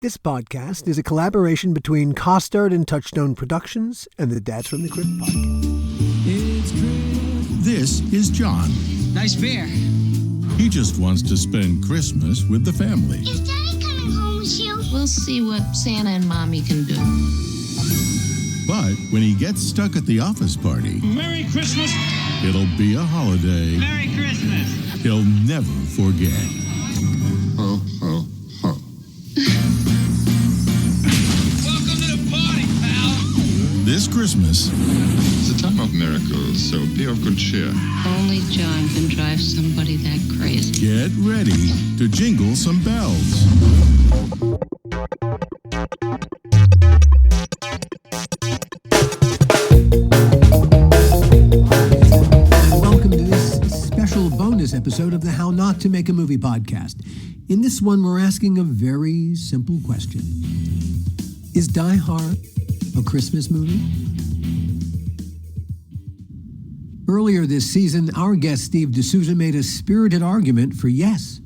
This podcast is a collaboration between Costard and Touchstone Productions and the Dads from the Crypt podcast. This is John. Nice beer. He just wants to spend Christmas with the family. Is Daddy coming home with you? We'll see what Santa and Mommy can do. But when he gets stuck at the office party, Merry Christmas. it'll be a holiday Merry Christmas. he'll never forget. Ho, ho, ho. Welcome to the party, pal. This Christmas, It's a time of miracles, so be of good cheer. Only John can drive somebody that crazy. get ready to jingle some bells. Welcome to this special bonus episode of the How Not to Make a Movie podcast. In this one, we're asking a very simple question. Is Die Hard a Christmas movie? Earlier this season, our guest Steve D'Souza made a spirited argument for yes.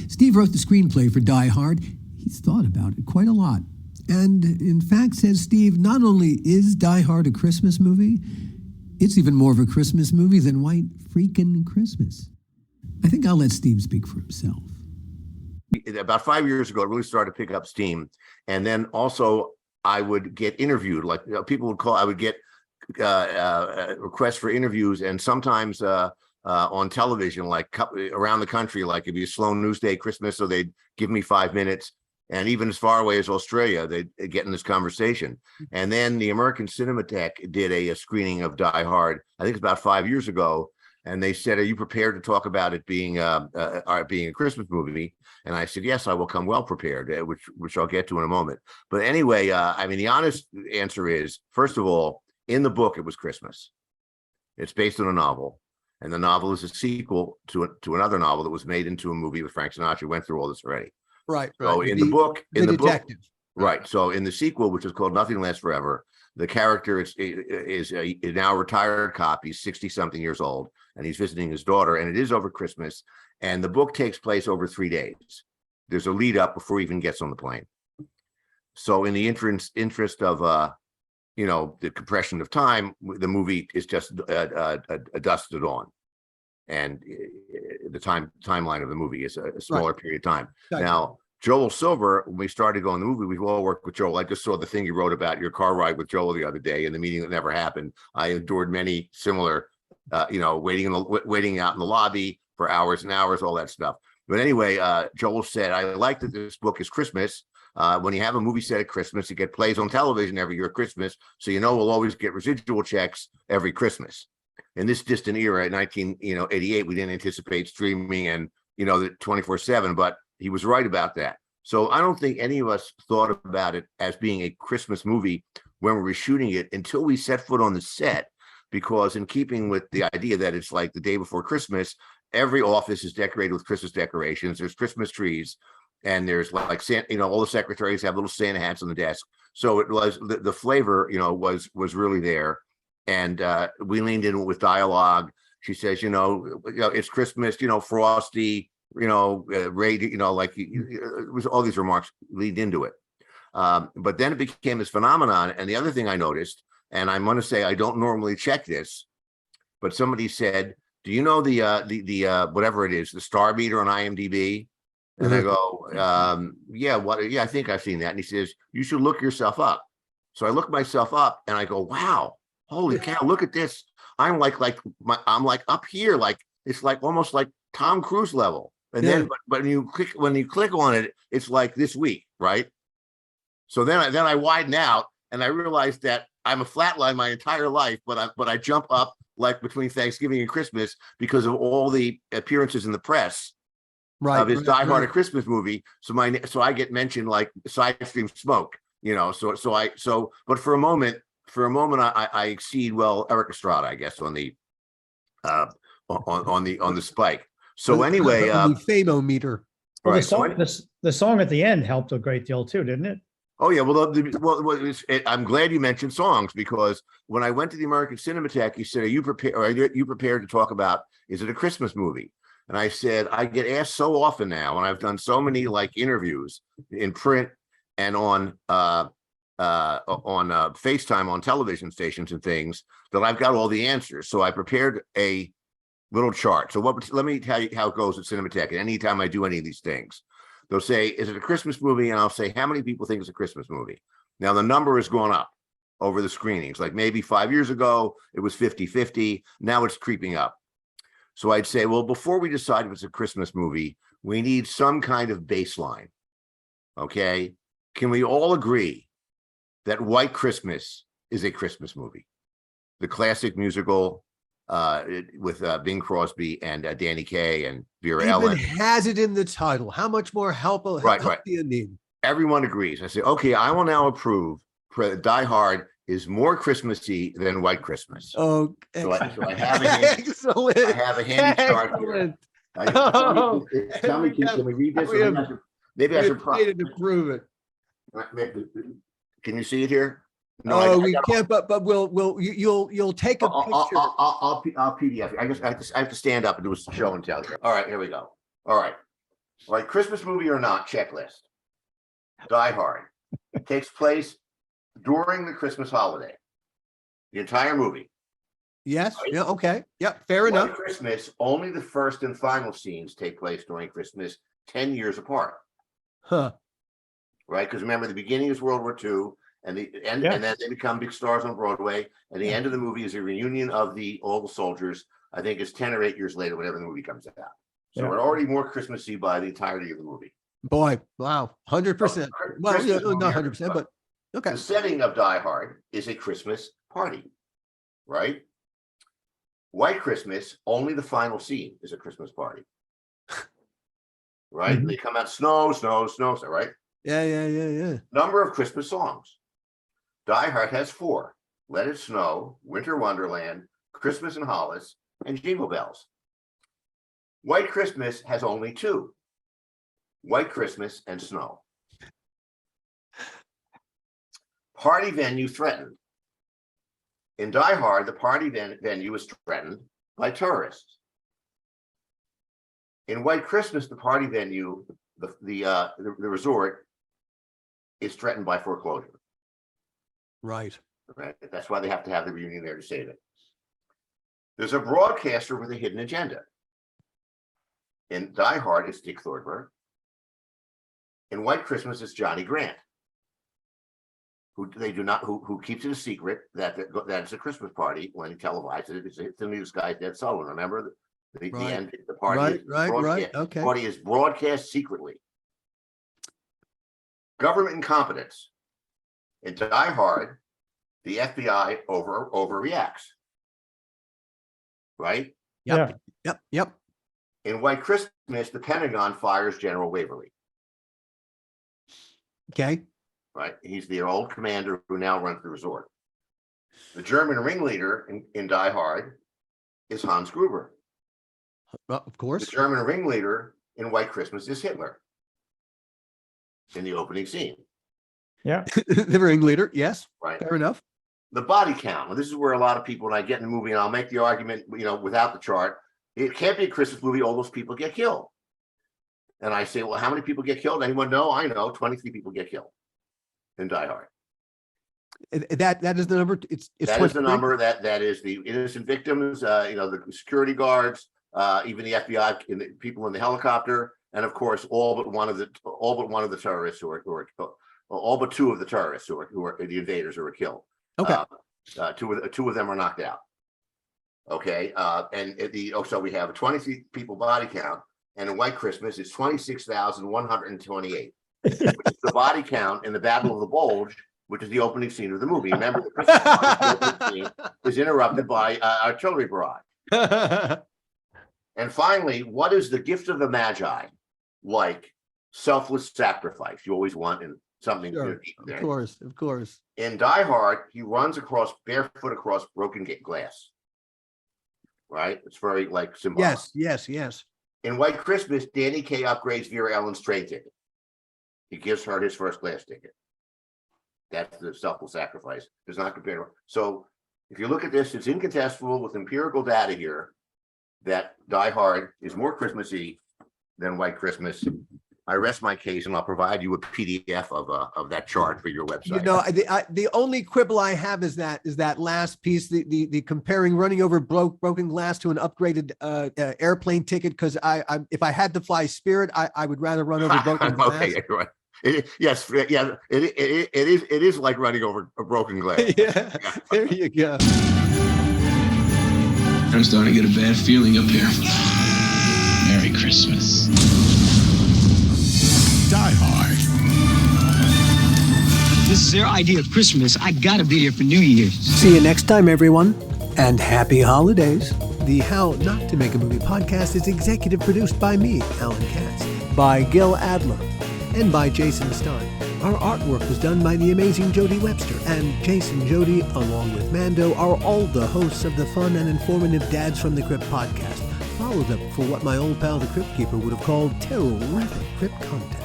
Steve wrote the screenplay for Die Hard. He's thought about it quite a lot. And in fact, says Steve, not only is Die Hard a Christmas movie, it's even more of a Christmas movie than White Freakin' Christmas. I think I'll let Steve speak for himself. About 5 years ago, it really started to pick up steam. And then also I would get interviewed, like people would call, I would get requests for interviews, and sometimes on television, like around the country, like it'd be a slow news day, Christmas, so they'd give me 5 minutes. And even as far away as Australia, they'd get in this conversation. And then the American Cinematheque did a screening of Die Hard, I think it's about 5 years ago. And they said, "Are you prepared to talk about it being a Christmas movie?" And I said, "Yes, I will come well prepared," which I'll get to in a moment. But anyway, I mean, the honest answer is, first of all, in the book, it was Christmas. It's based on a novel, and the novel is a sequel to another novel that was made into a movie with Frank Sinatra. We went through all this already. Right. So in the book, right. So in the sequel, which is called Nothing Lasts Forever, the character is a now retired cop. He's 60-something years old, and he's visiting his daughter, and it is over Christmas. And the book takes place over 3 days. There's a lead up before he even gets on the plane. So in the interest of the compression of time, the movie is just a dusk to dawn, and the timeline of the movie is a smaller period of time. Right. Now, Joel Silver, when we started going the movie, we've all worked with Joel. I just saw the thing you wrote about your car ride with Joel the other day, and the meeting that never happened. I endured many similar, waiting out in the lobby for hours and hours, all that stuff. But anyway, Joel said, "I like that this book is Christmas. When you have a movie set at Christmas, it gets plays on television every year at Christmas, so we'll always get residual checks every Christmas." In this distant era, 1988, we didn't anticipate streaming and the 24/7, but he was right about that. So I don't think any of us thought about it as being a Christmas movie when we were shooting it until we set foot on the set, because in keeping with the idea that it's like the day before Christmas, every office is decorated with Christmas decorations. There's Christmas trees. And there's like Santa, all the secretaries have little Santa hats on the desk. So it was the flavor, was really there. And we leaned in with dialogue. She says, it's Christmas, frosty, raid, it was all these remarks lead into it. But then it became this phenomenon. And the other thing I noticed, and I'm going to say I don't normally check this, but somebody said, "Do you know the whatever it is, the star meter on IMDb?" And I go, I think I've seen that. And he says, "You should look yourself up." So I look myself up and I go, "Wow, holy cow, look at this. I'm I'm up here, like it's like almost like Tom Cruise level." And then but when you click on it, it's like this week, right? So then I widen out and I realized that I'm a flatline my entire life, but I jump up like between Thanksgiving and Christmas because of all the appearances in the press. Right, of his Die Hard a Christmas movie, so I get mentioned like side stream smoke, but for a moment I exceed Eric Estrada, I guess, on the on the spike. So anyway, the fame-o-meter. Well, right. The song at the end helped a great deal too, didn't it? Oh yeah, I'm glad you mentioned songs, because when I went to the American Cinematheque, he said, "Are you prepared to talk about? Is it a Christmas movie?" And I said, I get asked so often now, and I've done so many like interviews in print and on FaceTime on television stations and things, that I've got all the answers. So I prepared a little chart. So let me tell you how it goes at Cinematheque. And anytime I do any of these things, they'll say, is it a Christmas movie? And I'll say, how many people think it's a Christmas movie? Now the number has gone up over the screenings. Like maybe 5 years ago, it was 50-50. Now it's creeping up. So I'd say, well, before we decide if it's a Christmas movie, we need some kind of baseline. Okay. Can we all agree that White Christmas is a Christmas movie? The classic musical with Bing Crosby and Danny Kaye and Vera Ellen. Even has it in the title. How much more help do you need? Everyone agrees. I say, okay, I will now approve Die Hard is more Christmassy than White Christmas. Okay. So I have a Excellent. I have a handy chart here. Tell me, can we read this? Maybe I should to prove it. Can you see it here? No, we can't. But you'll take a picture. I'll PDF. I have to stand up and do a show and tell here. All right, here we go. All right, Christmas movie or not? Checklist. Die Hard takes place during the Christmas holiday. The entire movie. Yes. Right? Yeah. Okay. Yeah. Fair enough. Christmas, only the first and final scenes take place during Christmas, 10 years apart. Huh. Right? Because remember, the beginning is World War II, and and then they become big stars on Broadway. And the end of the movie is a reunion of all the soldiers. I think it's 10 or 8 years later, whenever the movie comes out. So we're already more Christmassy by the entirety of the movie. Boy, wow, 100%. Well, not 100%, but okay. The setting of Die Hard is a Christmas party, right? White Christmas, only the final scene is a Christmas party. Right? They come out, snow, right? Yeah. Number of Christmas songs. Die Hard has 4. Let It Snow, Winter Wonderland, Christmas in Hollis, and Jingle Bells. White Christmas has only 2. White Christmas and Snow. Party venue threatened. In Die Hard, the party venue is threatened by tourists. In White Christmas, the party venue, the resort, is threatened by foreclosure. Right. That's why they have to have the reunion there to save it. There's a broadcaster with a hidden agenda. In Die Hard, it's Dick Thornburg. In White Christmas, it's Johnny Grant, who keeps it a secret that it's a Christmas party when he televises it. It's in the Sky Dead Sullivan. Remember the end. The party right. Okay. The party is broadcast secretly. Government incompetence. In Die Hard, the FBI overreacts. Right? Yep. In White Christmas, the Pentagon fires General Waverly. Okay. Right. He's the old commander who now runs the resort. The German ringleader in Die Hard is Hans Gruber. Of course. The German ringleader in White Christmas is Hitler in the opening scene. Yeah. The ringleader. Yes. Right. Fair enough. The body count. Well, this is where a lot of people, when I get in the movie, and I'll make the argument, without the chart, it can't be a Christmas movie. All those people get killed. And I say, well, how many people get killed? Anyone know? I know 23 people get killed in Die Hard. That is the number. It's that is the number. That is the innocent victims. The security guards, even the FBI, people in the helicopter, and of course, all but one of the terrorists all but 2 of the terrorists who are the invaders who were killed. Okay. 2 of them are knocked out. Okay. So we have a 23 people body count. And in White Christmas, it's 26,128, which is the body count in the Battle of the Bulge, which is the opening scene of the movie. Remember, the Christmas scene is interrupted by artillery barrage. And finally, what is the gift of the Magi like? Selfless sacrifice. You always want in something. Sure. Of course. In Die Hard, he runs barefoot across broken glass. Right? It's very symbolic. Yes. In White Christmas, Danny Kaye upgrades Vera Ellen's train ticket. He gives her his first class ticket. That's the selfless sacrifice. Does not compare. So if you look at this, it's incontestable with empirical data here that Die Hard is more Christmassy than White Christmas. I rest my case, and I'll provide you a PDF of that chart for your website. You know, the only quibble I have is that last piece, the comparing running over broken glass to an upgraded airplane ticket. Because if I had to fly Spirit, I would rather run over broken glass. Okay, right. Yes, yeah, it is like running over a broken glass. Yeah, there you go. I'm starting to get a bad feeling up here. Merry Christmas. Die Hard. This is their idea of Christmas. I gotta be here for New Year's. See you next time, everyone, and happy holidays. The How Not to Make a Movie podcast is executive produced by me, Alan Katz, by Gil Adler, and by Jason Stein. Our artwork was done by the amazing Jody Webster, and Jason Jody, along with Mando, are all the hosts of the fun and informative Dads from the Crypt podcast, followed up for what my old pal the Crypt Keeper would have called terrific crypt content.